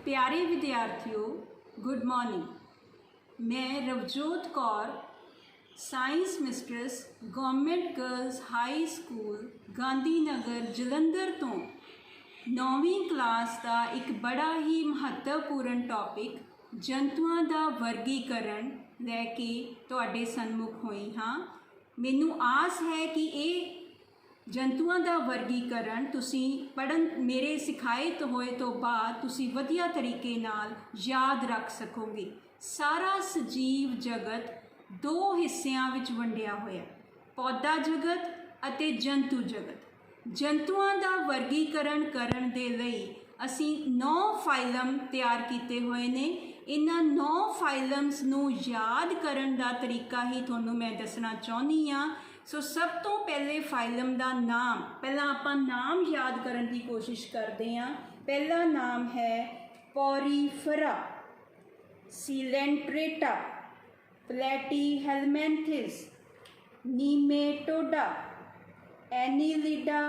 प्यारे विद्यार्थियों, good morning. मैं Ravjot Kaur, science mistress, government girls high school Gandhi Nagar Jalandhar तो 9वीं क्लास का एक बड़ा ही महत्वपूर्ण टॉपिक जंतुओं का वर्गीकरण लैके तुहाडे सन्मुख हुई हाँ। मैनू आस है कि ये जंतुओं का वर्गीकरण तुसी पढ़न मेरे सिखाए तो होए तो बाद तुसी वधिया तरीके नाल याद रख सकोगे। सारा सजीव जगत दो हिस्सों विच वंडिया होया, पौधा जगत अते जंतु जगत। जंतुओं का वर्गीकरण करन दे लई असी 9 फाइलम तैयार किए हुए ने। इन्हां 9 फाइलम्स नूं याद करन दा तरीका ही तुहानूं मैं दसना चाहुंदी हाँ। सो सब तो पहले फाइलम का नाम, पहला आपां नाम याद करने की कोशिश करते हैं। पहला नाम है porifera, coelenterata, platyhelminthes, nematoda, annelida,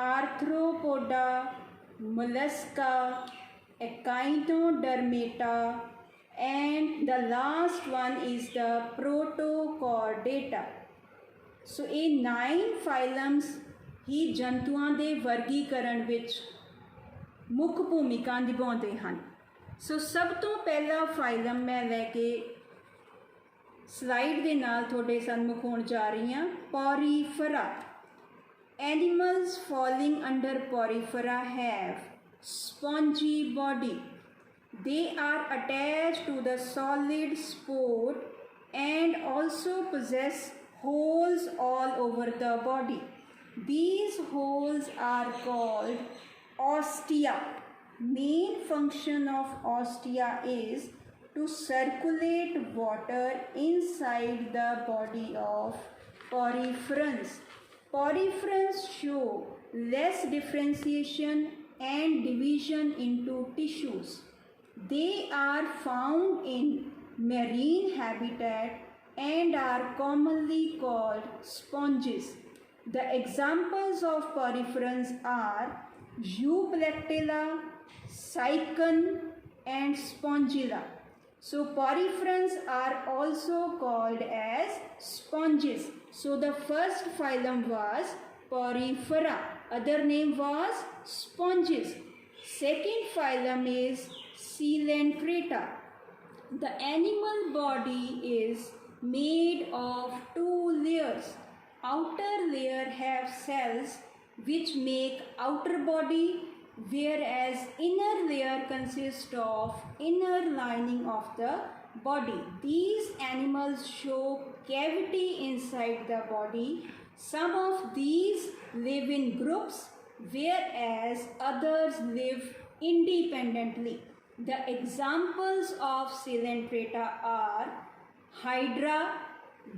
arthropoda, mollusca, echinodermata, and the last one is the protochordata. So ये 9 फाइलम्स ही जंतुओं के वर्गीकरण विच मुख्य भूमिका निभाते हैं। सो सब तो पहला फाइलम मैं लैके स्लाइड के नाल थोड़े सन्मुख होण जा रही हाँ। Porifera. Animals falling under Porifera have spongy body. They are attached to the solid spore and also possess holes all over the body. These holes are called ostia. Main function of ostia is to circulate water inside the body of poriferans. Poriferans show less differentiation and division into tissues. They are found in marine habitat and are commonly called sponges. The examples of poriferans are Euplectella, Cycon, and Spongilla. So poriferans are also called as sponges. So the first phylum was Porifera. Other name was sponges. Second phylum is Coelenterata. The animal body is made of 2 layers. Outer layer have cells which make outer body, whereas inner layer consists of inner lining of the body. These animals show cavity inside the body. Some of these live in groups, whereas others live independently. The examples of Coelenterata are hydra,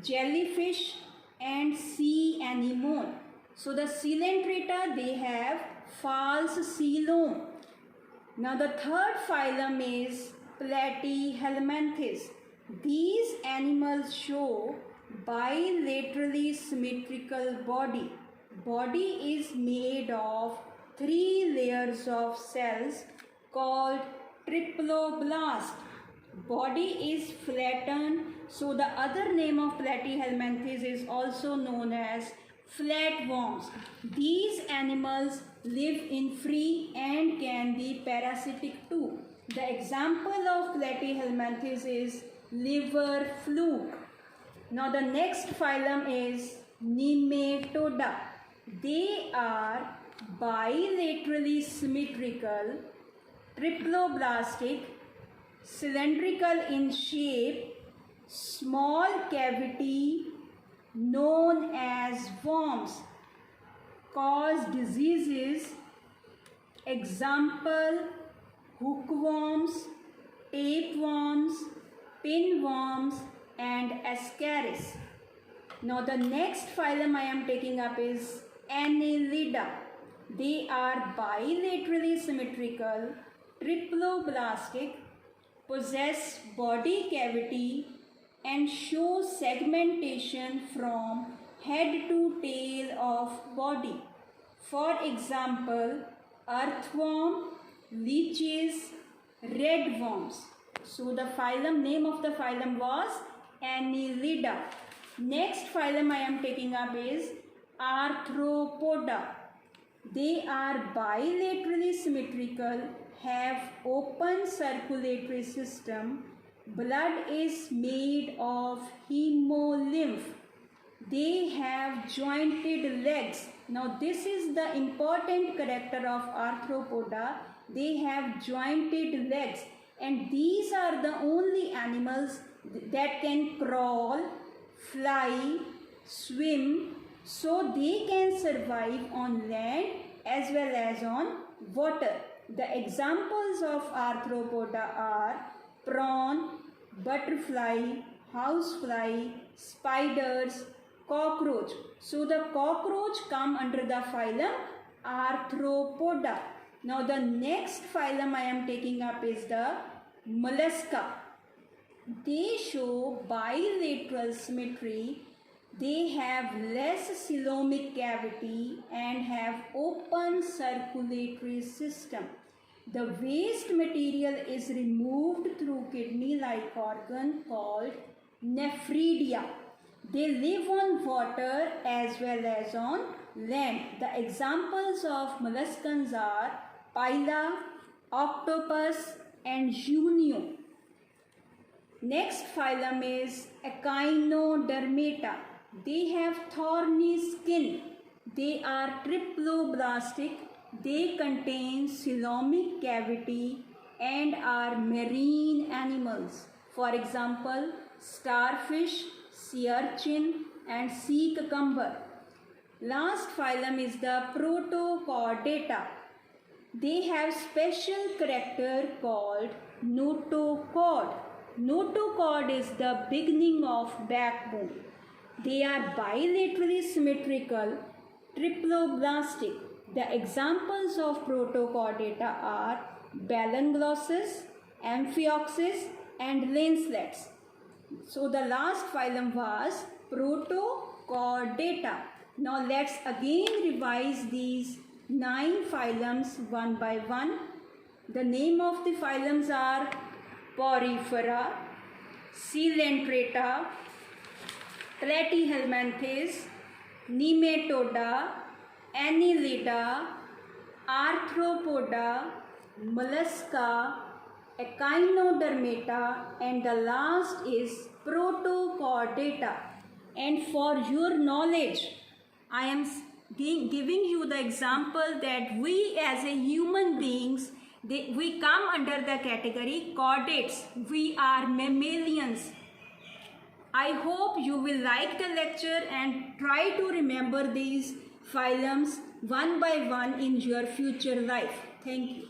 jellyfish, and sea anemone. So the Coelenterata, they have false coelom. Now the third phylum is Platyhelminthes. These animals show bilaterally symmetrical body. Body is made of 3 layers of cells called triploblast. Body is flattened, so the other name of Platyhelminthes is also known as flatworms. These animals live in free and can be parasitic too. The example of Platyhelminthes is liver fluke. Now the next phylum is Nematoda. They are bilaterally symmetrical, triploblastic, cylindrical in shape, small cavity known as worms, cause diseases. Example: hookworms, tapeworms, pinworms, and ascaris. Now the next phylum I am taking up is Annelida. They are bilaterally symmetrical, triploblastic, possess body cavity, and show segmentation from head to tail of body. For example, earthworm, leeches, red worms. So the phylum, name of the phylum was Annelida. Next phylum I am taking up is Arthropoda. They are bilaterally symmetrical, have open circulatory system. Blood is made of hemolymph. They have jointed legs. Now this is the important character of Arthropoda. They have jointed legs, and these are the only animals that can crawl, fly, swim, so they can survive on land as well as on water. The examples of Arthropoda are prawn, butterfly, housefly, spiders, cockroach. So the cockroach come under the phylum Arthropoda. Now the next phylum I am taking up is the Mollusca. They show bilateral symmetry. They have less coelomic cavity and have open circulatory system. The waste material is removed through kidney-like organ called nephridia. They live on water as well as on land. The examples of molluscans are Pila, octopus and Junio. Next phylum is Echinodermata. They have thorny skin. They are triploblastic. They contain coelomic cavity and are marine animals. For example, starfish, sea urchin and sea cucumber. Last phylum is the Protochordata. They have special character called notochord. Notochord is the beginning of backbone. They are bilaterally symmetrical, triploblastic. The examples of Protochordata are Balanglossus, Amphioxus and lancelets. So the last phylum was Protochordata. Now let's again revise these 9 phylums one by one. The name of the phylums are Porifera, Coelenterata, Platyhelminthes, Nematoda, Annelida, Arthropoda, Mollusca, Echinodermata, and the last is Protochordata. And for your knowledge, I am giving you the example that we as a human beings, we come under the category chordates. We are mammalians. I hope you will like the lecture and try to remember these phylums one by one in your future life. Thank you.